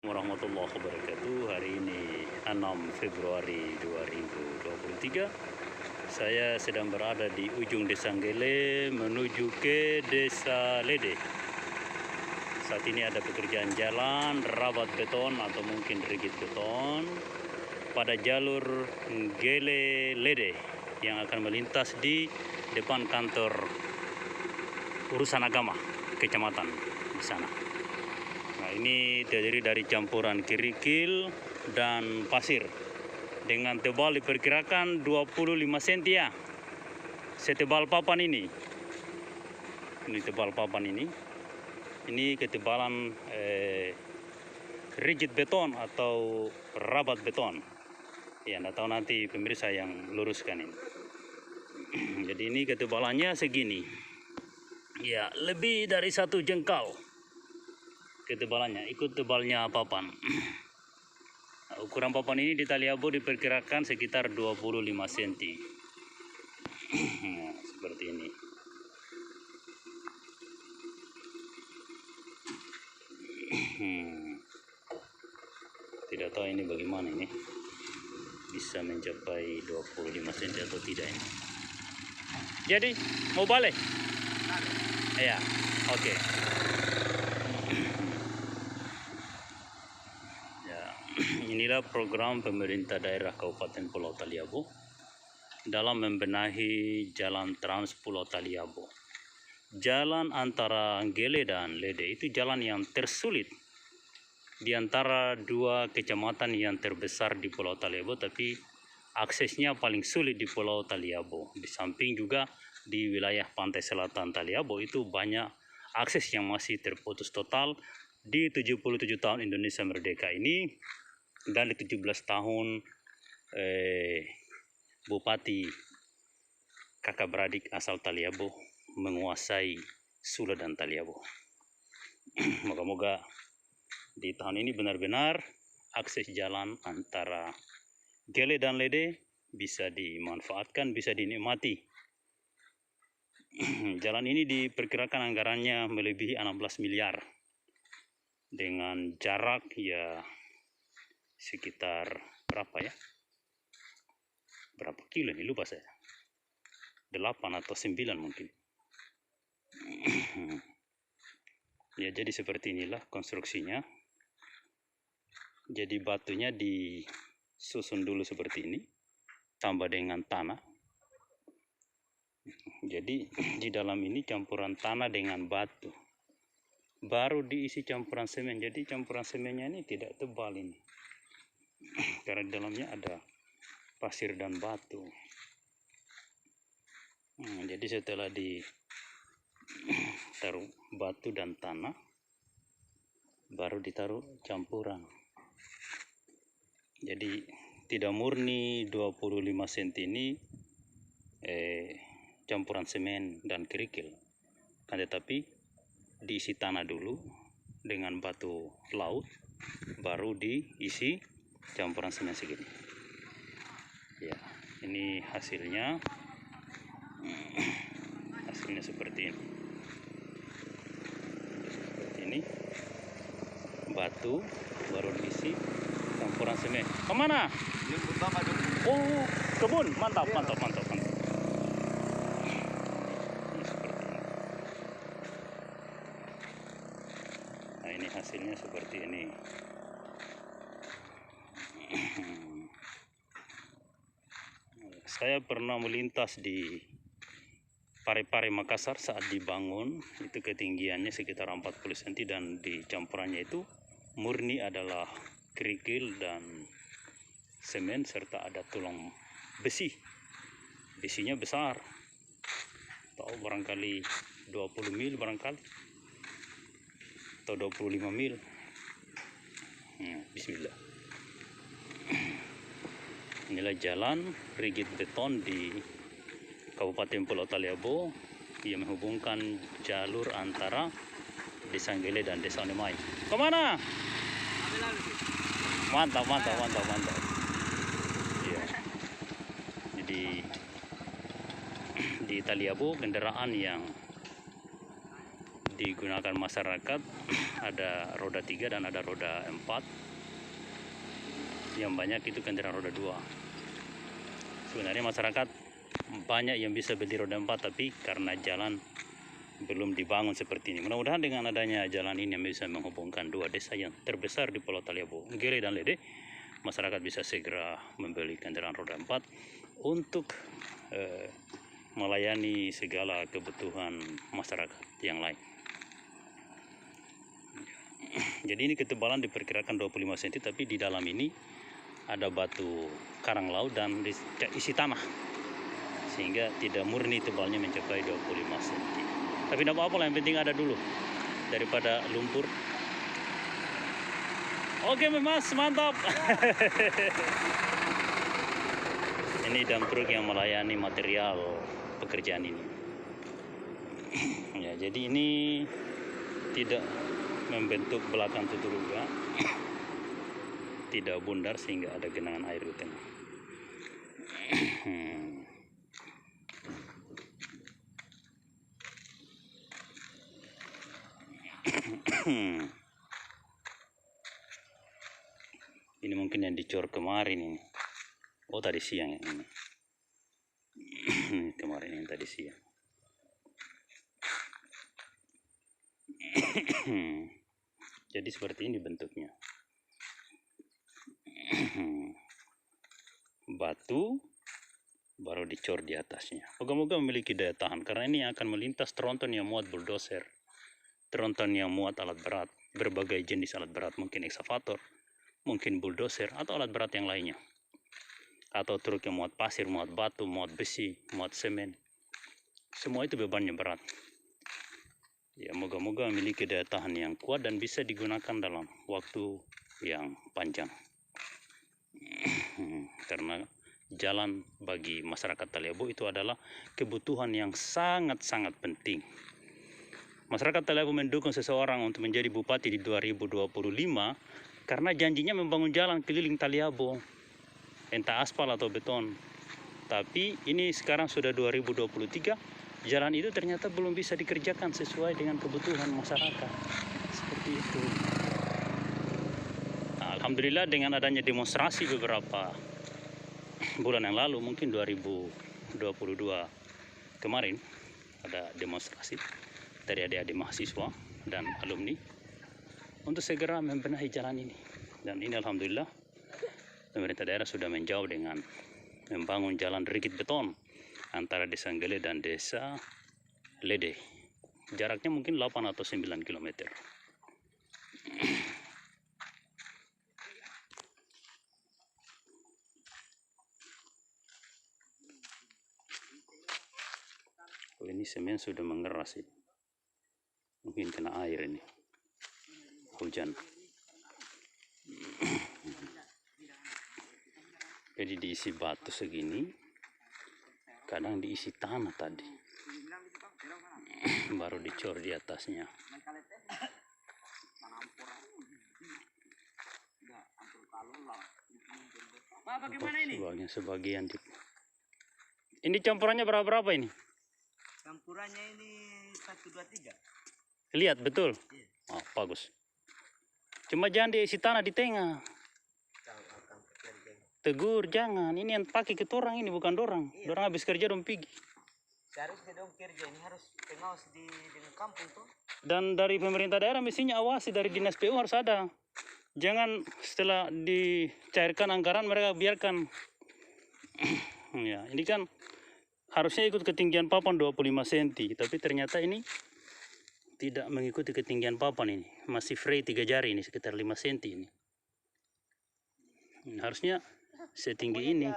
Warahmatullahi wabarakatuh. Hari ini 6 Februari 2023. Saya sedang berada di ujung Desa Nggele menuju ke Desa Lede. Saat ini ada pekerjaan jalan, rabat beton atau mungkin rigid beton pada jalur Nggele Lede yang akan melintas di depan kantor urusan agama kecamatan di sana. Nah, ini terdiri dari campuran kerikil dan pasir dengan tebal diperkirakan 25 cm ya. Setebal papan ini. Ini tebal papan ini. Ini ketebalan rigid beton atau rabat beton. Ya, nggak tahu nanti pemirsa yang luruskan ini. Jadi ini ketebalannya segini. Ya, lebih dari 1 jengkal. Ketebalannya ikut tebalnya papan. Nah, ukuran papan ini di Taliabo diperkirakan sekitar 25 cm. Nah, seperti ini. Tidak tahu ini bagaimana ini bisa mencapai 25 cm atau tidak ini. Jadi mau balik? Ya, oke. Inilah program pemerintah daerah Kabupaten Pulau Taliabo dalam membenahi jalan trans Pulau Taliabo. Jalan antara Nggele dan Lede itu jalan yang tersulit di antara dua kecamatan yang terbesar di Pulau Taliabo, tapi aksesnya paling sulit di Pulau Taliabo. Di samping juga di wilayah pantai selatan Taliabo itu banyak akses yang masih terputus total di 77 tahun Indonesia Merdeka ini dan di 17 tahun Bupati kakak beradik asal Taliabo menguasai Sula dan Taliabo. Moga-moga di tahun ini benar-benar akses jalan antara Nggele dan Lede bisa dimanfaatkan, bisa dinikmati. Jalan ini diperkirakan anggarannya melebihi 16 miliar dengan jarak ya sekitar berapa ya? Berapa kilo ini lupa saya. 8 atau 9 mungkin. Ya, jadi seperti inilah konstruksinya. Jadi batunya disusun dulu seperti ini, tambah dengan tanah. Jadi di dalam ini campuran tanah dengan batu. Baru diisi campuran semen. Jadi campuran semennya ini tidak tebal ini. Karena di dalamnya ada pasir dan batu. Jadi setelah ditaruh batu dan tanah, baru ditaruh campuran. Jadi tidak murni 25 cm ini campuran semen dan kerikil, tetapi diisi tanah dulu dengan batu laut, baru diisi campuran semen segini. Ya, ini hasilnya. Hasilnya seperti ini. Seperti ini. Batu baru diisi campuran semen. Kemana? Oh, kebun. Mantap. Ini seperti ini. Nah, ini hasilnya seperti ini. Saya pernah melintas di Parepare Makassar saat dibangun, itu ketinggiannya sekitar 40 cm dan di campurannya itu murni adalah kerikil dan semen serta ada tulang besi. Besinya besar. Tahu barangkali 20 mil barangkali. Atau 25 mil. Bismillah. Inilah jalan rigid beton di Kabupaten Pulau Taliabo yang menghubungkan jalur antara Desa Nggele dan Desa Onemai. Kemana? Mantap. Ya. Jadi di Taliabo kendaraan yang digunakan masyarakat ada roda 3 dan ada roda 4. Yang banyak itu kendaraan roda 2. Sebenarnya masyarakat banyak yang bisa beli roda 4, tapi karena jalan belum dibangun seperti ini. Mudah-mudahan dengan adanya jalan ini yang bisa menghubungkan dua desa yang terbesar di Pulau Taliabu, Gele dan Lede, masyarakat bisa segera membeli kendaraan roda 4 untuk melayani segala kebutuhan masyarakat yang lain. Jadi ini ketebalan diperkirakan 25 cm, tapi di dalam ini ada batu karang laut dan isi tanah, sehingga tidak murni tebalnya mencapai 25 cm. Tapi tidak apa-apa lah, yang penting ada dulu daripada lumpur. Oke Mas, mantap. Ini dump truck yang melayani material pekerjaan ini. Ya, jadi ini tidak membentuk belakang tuturuga, tidak bundar sehingga ada genangan air di tengah. Ini mungkin yang dicor kemarin ini. Oh, tadi siang yang ini. Kemarin yang tadi siang. Jadi seperti ini bentuknya. Batu baru dicor di atasnya. Moga-moga memiliki daya tahan, karena ini akan melintas tronton yang muat bulldozer, tronton yang muat alat berat, berbagai jenis alat berat, mungkin ekskavator, mungkin bulldozer, atau alat berat yang lainnya, atau truk yang muat pasir, muat batu, muat besi, muat semen. Semua itu bebannya berat. Ya, moga-moga memiliki daya tahan yang kuat dan bisa digunakan dalam waktu yang panjang. Karena jalan bagi masyarakat Taliabu itu adalah kebutuhan yang sangat-sangat penting. Masyarakat Taliabu mendukung seseorang untuk menjadi bupati di 2025 karena janjinya membangun jalan keliling Taliabu, entah aspal atau beton. Tapi ini sekarang sudah 2023, jalan itu ternyata belum bisa dikerjakan sesuai dengan kebutuhan masyarakat. Seperti itu. Nah, alhamdulillah dengan adanya demonstrasi beberapa bulan yang lalu, mungkin 2022 kemarin, ada demonstrasi dari adik-adik mahasiswa dan alumni untuk segera membenahi jalan ini. Dan ini alhamdulillah pemerintah daerah sudah menjawab dengan membangun jalan rigid beton antara desa Gele dan desa Lede. Jaraknya mungkin 8 atau 9 km. Oh, ini semen sudah mengeras sih. Mungkin kena air ini. Hujan. Jadi diisi batu segini, kadang diisi tanah tadi, baru dicor di atasnya. Sebagian ini campurannya berapa ini? Campurannya ini 1, 2, 3. Lihat betul. Oh, bagus. Cuma jangan diisi tanah di tengah. Tegur jangan, ini yang pakai ketorang ini bukan dorang. Iya. Dorang habis kerja dong pergi. Seharusnya dong kerja ini harus pengawas di kampung tuh. Dan dari pemerintah daerah mestinya awasi, dari dinas PU harus ada. Jangan setelah dicairkan anggaran mereka biarkan. Ya, ini kan harusnya ikut ketinggian papan 25 cm, tapi ternyata ini tidak mengikuti ketinggian papan ini. Masih free 3 jari ini, sekitar 5 cm ini. Harusnya setinggi ini.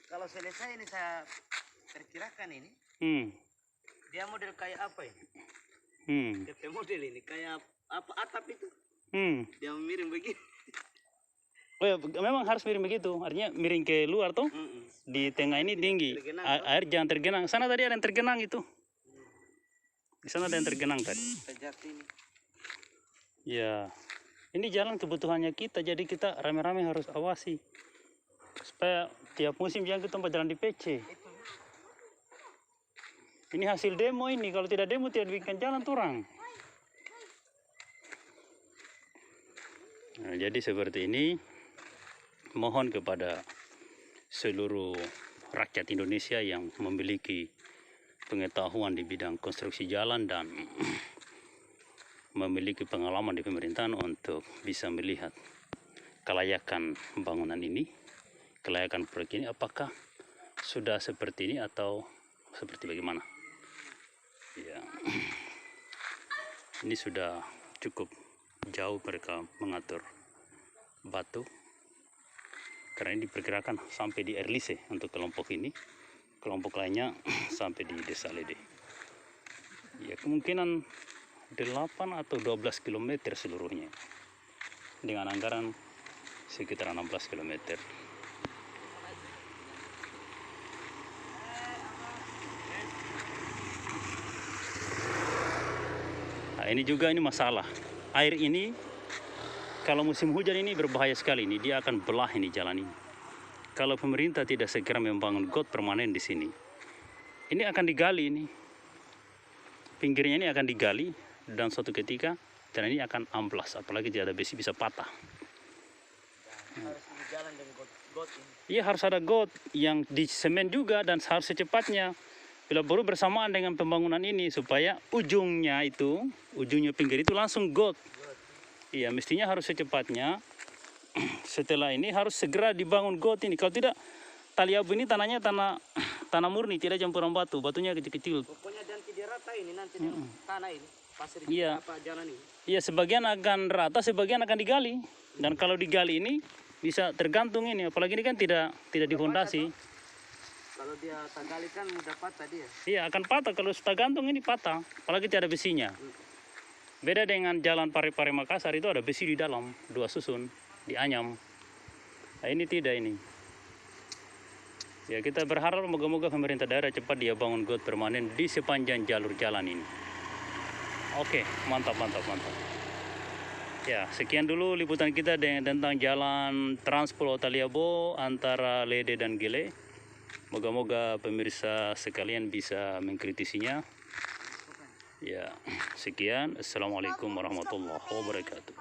Kalau selesai ini saya perkirakan ini. Dia model kayak apa ini? DP model ini kayak apa, atap itu? Dia miring begini. Oh ya, memang harus miring begitu. Artinya miring ke luar tuh. Di tengah ini tinggi. Air jangan tergenang. Sana tadi ada yang tergenang itu. Di sana ada yang tergenang tadi. Ya. Ini jalan kebutuhannya kita, jadi kita rame-rame harus awasi. Supaya tiap musim jangan kita jalan di PC. Ini hasil demo ini, kalau tidak demo tidak bikin jalan turang. Nah, jadi seperti ini, mohon kepada seluruh rakyat Indonesia yang memiliki pengetahuan di bidang konstruksi jalan dan memiliki pengalaman di pemerintahan untuk bisa melihat kelayakan bangunan ini, kelayakan proyek ini, apakah sudah seperti ini atau seperti bagaimana. Ya, ini sudah cukup jauh mereka mengatur batu, karena ini diperkirakan sampai di Erlise untuk kelompok ini, kelompok lainnya sampai di Desa Lede. Ya, kemungkinan 8 atau 12 km seluruhnya, dengan anggaran sekitar 16 km. Nah, ini juga ini masalah. Air ini kalau musim hujan ini berbahaya sekali, ini dia akan belah ini jalan ini. Kalau pemerintah tidak segera membangun got permanen di sini, ini akan digali ini. Pinggirnya ini akan digali dan suatu ketika jalan ini akan amplas, apalagi tidak ada besi bisa patah. Harus jalan dengan got ini. Iya, harus ada got yang di semen juga dan harus secepatnya. Bila baru bersamaan dengan pembangunan ini supaya ujungnya pinggir itu langsung got. Iya, mestinya harus secepatnya. Setelah ini harus segera dibangun got ini. Kalau tidak, Tali Abu ini tanahnya tanah murni, tidak campuran batu, batunya kecil-kecil. Pokoknya nanti dirata ini nanti tanah ini pasir Iya. apa jalan ini. Iya, sebagian akan rata, sebagian akan digali. Dan kalau digali ini bisa tergantung ini, apalagi ini kan tidak difondasi. Kalau dia tagali kan mudah patah dia. Iya, akan patah kalau sudah gantung ini patah, apalagi tidak ada besinya. Beda dengan jalan Parepare Makassar, itu ada besi di dalam, 2 susun, dianyam. Nah, ini tidak ini. Ya, kita berharap moga-moga pemerintah daerah cepat dia bangun got permanen di sepanjang jalur jalan ini. Oke, mantap. Ya, sekian dulu liputan kita tentang jalan Trans Pulau Taliabo antara Lede dan Gile. Moga-moga pemirsa sekalian bisa mengkritisinya. Ya, sekian. Assalamualaikum warahmatullahi wabarakatuh.